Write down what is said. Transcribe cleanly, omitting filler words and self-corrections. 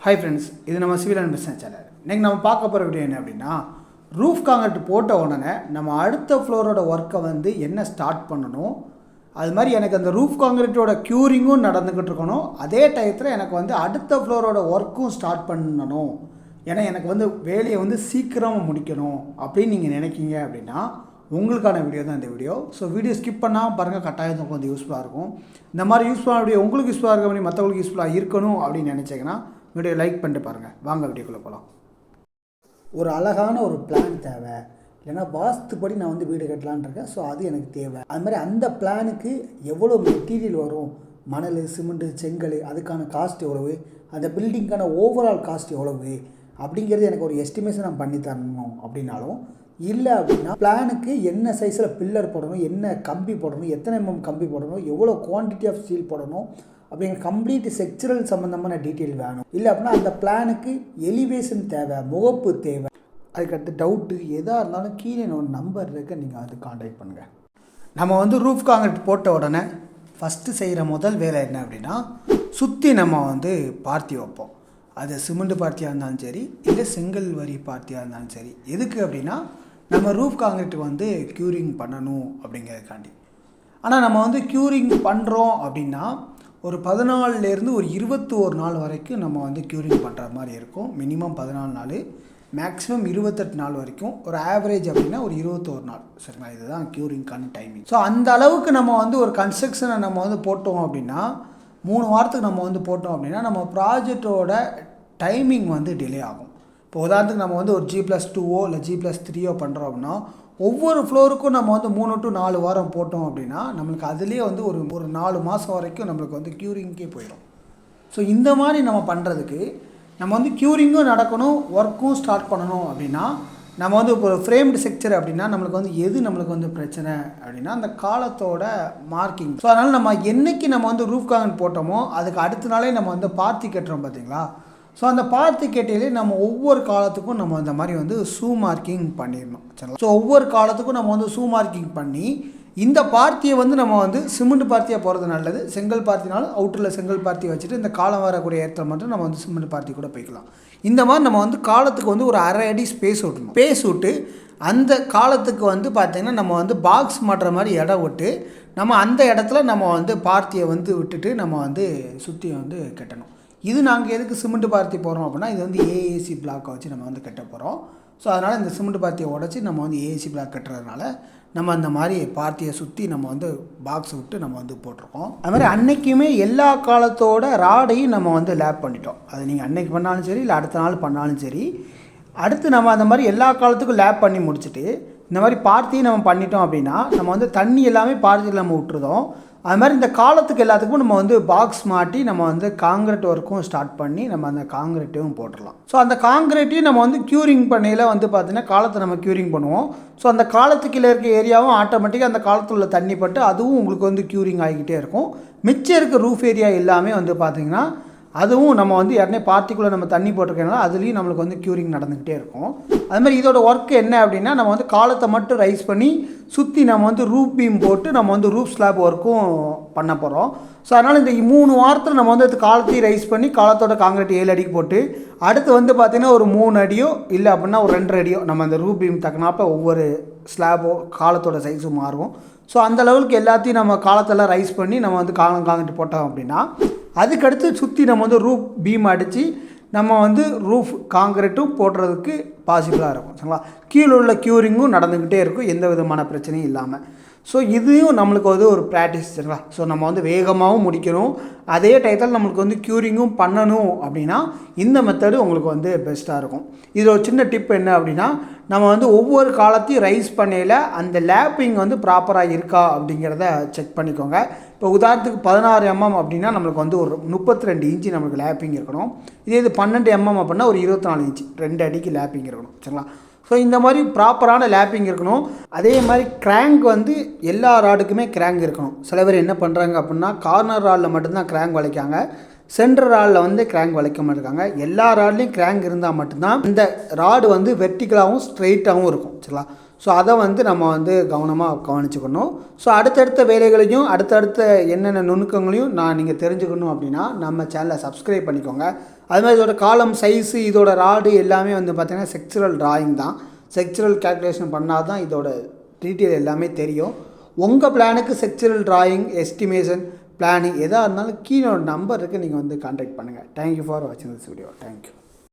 Hi friends, இது நம்ம civil and business channel. இன்றைக்கி நம்ம பார்க்க போகிற வீடியோ என்ன அப்படின்னா, ரூஃப் காங்கிரீட் போட்ட உடனே நம்ம அடுத்த ஃப்ளோரோட ஒர்க்கை வந்து என்ன ஸ்டார்ட் பண்ணணும், அது மாதிரி எனக்கு அந்த ரூஃப் காங்கிரீட்டோட க்யூரிங்கும் நடந்துக்கிட்டு இருக்கணும், அதே டயத்தில் எனக்கு வந்து அடுத்த ஃப்ளோரோட ஒர்க்கும் ஸ்டார்ட் பண்ணணும். ஏன்னா எனக்கு வந்து வேலையை வந்து சீக்கிரமாக முடிக்கணும் அப்படின்னு நீங்கள் நினைக்கிங்க அப்படின்னா உங்களுக்கான வீடியோ தான் இந்த வீடியோ. ஸோ வீடியோ ஸ்கிப் பண்ணால் பாருங்கள், கட்டாயம் கொஞ்சம் யூஸ்ஃபுல்லாக இருக்கும். இந்த மாதிரி யூஸ்ஃபுல்லான வீடியோ உங்களுக்கு யூஸ்ஃபுல்லாக இருக்க பண்ணி மற்றவங்களுக்கு யூஸ்ஃபுல்லாக இருக்கணும் அப்படின்னு நினச்சிங்கன்னா வீடியோ லைக் பண்ணிட்டு பாருங்கள். வாங்க வீடியோக்குள்ளே போகலாம். ஒரு அழகான ஒரு பிளான் தேவை, இல்லைன்னா வாஸ்துப்படி நான் வந்து வீடு கட்டலான்னு இருக்கேன். ஸோ அது எனக்கு தேவை. அது மாதிரி அந்த பிளானுக்கு எவ்வளோ மெட்டீரியல் வரும், மணல், சிமெண்ட்டு, செங்கல், அதுக்கான காஸ்ட் எவ்வளவு, அந்த பில்டிங்க்கான ஓவரால் காஸ்ட் எவ்வளவு அப்படிங்கிறது எனக்கு ஒரு எஸ்டிமேஷன் நான் பண்ணி தரணும் அப்படின்னாலும், இல்லை அப்படின்னா பிளானுக்கு என்ன சைஸில் பில்லர் போடணும், என்ன கம்பி போடணும், எத்தனை கம்பி போடணும், எவ்வளோ குவான்டிட்டி ஆஃப் ஸ்டீல் போடணும் அப்படிங்கிற கம்ப்ளீட் செக்சுரல் சம்மந்தமான டீட்டெயில் வேணும். இல்லை அப்படின்னா அந்த பிளானுக்கு எலிவேஷன் தேவை, முகப்பு தேவை. அதுக்கடுத்து டவுட்டு எதாக இருந்தாலும் கீழே ஒரு நம்பர் இருக்குது, நீங்கள் அது கான்டாக்ட் பண்ணுங்கள். நம்ம வந்து ரூஃப் காங்கிரீட் போட்ட உடனே ஃபஸ்ட்டு செய்கிற முதல் வேலை என்ன அப்படின்னா, சுற்றி நம்ம வந்து பார்த்தி வைப்போம். அது சிமெண்ட் பார்த்தியாக இருந்தாலும் சரி, இல்லை செங்கல் வரி பார்த்தியாக இருந்தாலும் சரி. எதுக்கு அப்படின்னா நம்ம ரூஃப் காங்கிரீட்டுக்கு வந்து க்யூரிங் பண்ணணும் அப்படிங்கிறதுக்காண்டி. ஆனால் நம்ம வந்து க்யூரிங் பண்ணுறோம் அப்படின்னா ஒரு 14லேருந்து ஒரு 21 நாள் வரைக்கும் நம்ம வந்து க்யூரிங் பண்ணுற மாதிரி இருக்கும். மினிமம் 14 நாள், மேக்ஸிமம் 28 நாள் வரைக்கும். ஒரு ஆவரேஜ் அப்படின்னா ஒரு 21 நாள். சரிங்களா? இதுதான் க்யூரிங்க்கான டைமிங். ஸோ அந்த அளவுக்கு நம்ம வந்து ஒரு கன்ஸ்ட்ரக்ஷனை நம்ம வந்து போட்டோம் அப்படின்னா, 3 வாரத்துக்கு நம்ம வந்து போட்டோம் அப்படின்னா நம்ம ப்ராஜெக்டோட டைமிங் வந்து டிலே ஆகும். இப்போ உதாரணத்துக்கு நம்ம வந்து ஒரு G+2 இல்லை G+3 பண்ணுறோம் அப்படின்னா, ஒவ்வொரு ஃப்ளோருக்கும் நம்ம வந்து 3 to 4 வாரம் போட்டோம் அப்படின்னா நம்மளுக்கு அதுலேயே வந்து ஒரு 4 மாதம் வரைக்கும் நம்மளுக்கு வந்து க்யூரிங்கே போயிடும். ஸோ இந்த மாதிரி நம்ம பண்ணுறதுக்கு நம்ம வந்து க்யூரிங்கும் நடக்கணும், ஒர்க்கும் ஸ்டார்ட் பண்ணணும் அப்படின்னா நம்ம வந்து இப்போ ஒரு ஃப்ரேம்டு ஸ்ட்ரக்சர் அப்படின்னா நம்மளுக்கு வந்து எது நம்மளுக்கு வந்து பிரச்சனை அப்படின்னா அந்த காலத்தோட மார்க்கிங். ஸோ அதனால் நம்ம என்றைக்கு நம்ம வந்து ரூஃப் காங்கிரீட் போட்டோமோ அதுக்கு அடுத்த நாளே நம்ம வந்து பார்த்தி கட்டுறோம் பார்த்தீங்களா. ஸோ அந்த பார்த்தி கேட்டையிலே நம்ம ஒவ்வொரு காலத்துக்கும் நம்ம அந்த மாதிரி வந்து ஷூ மார்க்கிங் பண்ணிடணும். சரிங்களா? ஸோ ஒவ்வொரு காலத்துக்கும் நம்ம வந்து ஷூ மார்க்கிங் பண்ணி இந்த பார்த்தியை வந்து நம்ம வந்து சிமெண்ட் பார்த்தியாக போகிறது நல்லது. செங்கல் பார்த்தினாலும் அவுட்டரில் செங்கல் பார்த்தி வச்சுட்டு இந்த காலம் வரக்கூடிய இடத்துல மட்டும் நம்ம வந்து சிமெண்ட் பார்த்தி கூட போய்க்கலாம். இந்த மாதிரி நம்ம வந்து காலத்துக்கு வந்து ஒரு 1/2 அடி ஸ்பேஸ் விட்டணும். ஸ்பேஸ் விட்டு அந்த காலத்துக்கு வந்து பார்த்திங்கன்னா நம்ம வந்து பாக்ஸ் மாட்டுற மாதிரி இடம் விட்டு நம்ம அந்த இடத்துல நம்ம வந்து பார்த்தியை வந்து விட்டுட்டு நம்ம வந்து சுற்றி வந்து கட்டணும். இது நாங்கள் எதுக்கு சிமெண்ட் பார்த்தி போகிறோம் அப்படின்னா, இது வந்து ஏஏசி பிளாக்கை வச்சு நம்ம வந்து கட்ட போகிறோம். ஸோ அதனால் இந்த சிமெண்ட் பார்த்தியை உடச்சி நம்ம வந்து ஏஏசி பிளாக் கட்டுறதுனால நம்ம அந்த மாதிரி பார்த்தியை சுற்றி நம்ம வந்து பாக்ஸ் விட்டு நம்ம வந்து போட்டிருக்கோம். அது மாதிரி அன்றைக்குமே எல்லா காலத்தோட ராடையும் நம்ம வந்து லேப் பண்ணிட்டோம். அது நீங்கள் அன்றைக்கி பண்ணாலும் சரி, இல்லை அடுத்த நாள் பண்ணாலும் சரி. அடுத்து நம்ம அந்த மாதிரி எல்லா காலத்துக்கும் லேப் பண்ணி முடிச்சுட்டு இந்த மாதிரி பார்த்தியும் நம்ம பண்ணிட்டோம் அப்படின்னா நம்ம வந்து தண்ணி எல்லாமே பார்த்தியில் நம்ம விட்டுருதோம். அது மாதிரி இந்த காலத்துக்கு எல்லாத்துக்கும் நம்ம வந்து பாக்ஸ் மாட்டி நம்ம வந்து காங்கிரீட் ஒர்க்கும் ஸ்டார்ட் பண்ணி நம்ம அந்த காங்கிரீட்டையும் போட்டுடலாம். ஸோ அந்த காங்கிரீட்டையும் நம்ம வந்து க்யூரிங் பண்ணையில் வந்து பார்த்திங்கன்னா காலத்தை நம்ம க்யூரிங் பண்ணுவோம். ஸோ அந்த காலத்துக்கு இருக்க ஏரியாவும் ஆட்டோமேட்டிக்காக அந்த காலத்தில் உள்ள தண்ணி பட்டு அதுவும் உங்களுக்கு வந்து க்யூரிங் ஆகிக்கிட்டே இருக்கும். மிச்சம் இருக்க ரூஃப் ஏரியா எல்லாமே வந்து பார்த்திங்கன்னா அதுவும் நம்ம வந்து யாருனே பார்ட்டிக்குள்ளே நம்ம தண்ணி போட்டிருக்கனால அதுலேயும் நம்மளுக்கு வந்து க்யூரிங் நடந்துக்கிட்டே இருக்கும். அது மாதிரி இதோட ஒர்க் என்ன அப்படின்னா, நம்ம வந்து காலத்தை மட்டும் ரைஸ் பண்ணி சுற்றி நம்ம வந்து ரூஃப் பீம் போட்டு நம்ம வந்து ரூஃப் ஸ்லாப் ஒர்க்கும் பண்ண போகிறோம். ஸோ அதனால் இந்த 3 வாரத்தில் நம்ம வந்து காலத்தையும் ரைஸ் பண்ணி காலத்தோட காங்கிரீட் 7 அடிக்கு போட்டு அடுத்து வந்து பார்த்திங்கன்னா ஒரு 3 அடியோ இல்லை அப்படின்னா ஒரு 2 அடியோ நம்ம அந்த ரூஃப் பீம் தக்கனாப்போ ஒவ்வொரு ஸ்லாபோ காலத்தோட சைஸும் மாறும். ஸோ அந்த லெவலுக்கு எல்லாத்தையும் நம்ம காலத்தெல்லாம் ரைஸ் பண்ணி நம்ம வந்து காங்கிரீட் போட்டோம் அப்படின்னா அதுக்கடுத்து சுற்றி நம்ம வந்து ரூஃப் பீம் அடித்து நம்ம வந்து ரூஃப் காங்கிரீட்டும் போடுறதுக்கு பாசிபிளாக இருக்கும். சரிங்களா? கீழே உள்ள க்யூரிங்கும் நடந்துக்கிட்டே இருக்கும், எந்த விதமான பிரச்சனையும் இல்லாமல். ஸோ இதுவும் நம்மளுக்கு வந்து ஒரு ப்ராக்டிஸ். சரிங்களா? ஸோ நம்ம வந்து வேகமாகவும் முடிக்கணும், அதே டயத்தில் நம்மளுக்கு வந்து க்யூரிங்கும் பண்ணணும் அப்படின்னா இந்த மெத்தடு உங்களுக்கு வந்து பெஸ்ட்டாக இருக்கும். இதில் ஒரு சின்ன டிப் என்ன அப்படின்னா, நம்ம வந்து ஒவ்வொரு காலத்தையும் ரைஸ் பண்ணையில் அந்த லேப்பிங் வந்து ப்ராப்பராக இருக்கா அப்படிங்கிறத செக் பண்ணிக்கோங்க. இப்போ உதாரணத்துக்கு 16 mm அப்படின்னா நம்மளுக்கு வந்து ஒரு 32 இன்ச்சு நம்மளுக்கு லேப்பிங் இருக்கணும். இதே இது 12 mm அப்படின்னா ஒரு 24 இன்ச்சு 2 அடிக்கு லேப்பிங் இருக்கணும். சரிங்களா? ஸோ இந்த மாதிரி ப்ராப்பரான லேப்பிங் இருக்கணும். அதே மாதிரி கிராங்க் வந்து எல்லா ராடுக்குமே கிராங்க் இருக்கணும். சில பேர் என்ன பண்ணுறாங்க அப்படின்னா கார்னர் ராடில் மட்டும்தான் கிராங்க் வளைக்காங்க, சென்டர் ராடில் வந்து கிராங்க் வளைக்க மாட்டாங்க. எல்லா ராட்லேயும் கிராங்க் இருந்தால் மட்டும்தான் இந்த ராடு வந்து வெர்டிக்கலாகவும் ஸ்ட்ரெயிட்டாகவும் இருக்கும். சரிங்களா? ஸோ அதை வந்து நம்ம வந்து கவனமாக கவனிச்சுக்கணும். ஸோ அடுத்தடுத்த வேலைகளையும் அடுத்தடுத்த என்னென்ன நுணுக்கங்களையும் நீங்கள் தெரிஞ்சுக்கணும் அப்படின்னா நம்ம சேனலை சப்ஸ்கிரைப் பண்ணிக்கோங்க. அது மாதிரி இதோட காலம் சைஸு இதோட ராடு எல்லாமே வந்து பார்த்திங்கன்னா செக்சுரல் டிராயிங் தான். செக்சுரல் கேல்குலேஷன் பண்ணால் தான் இதோட டீட்டெயில் எல்லாமே தெரியும். உங்கள் பிளானுக்கு செக்சுரல் டிராயிங், எஸ்டிமேஷன், பிளானிங் எதாக இருந்தாலும் கீழே நம்பர் இருக்குது, நீங்கள் வந்து கான்டாக்ட் பண்ணுங்கள். தேங்க்யூ ஃபார் வாட்சிங் திஸ் வீடியோ. தேங்க்யூ.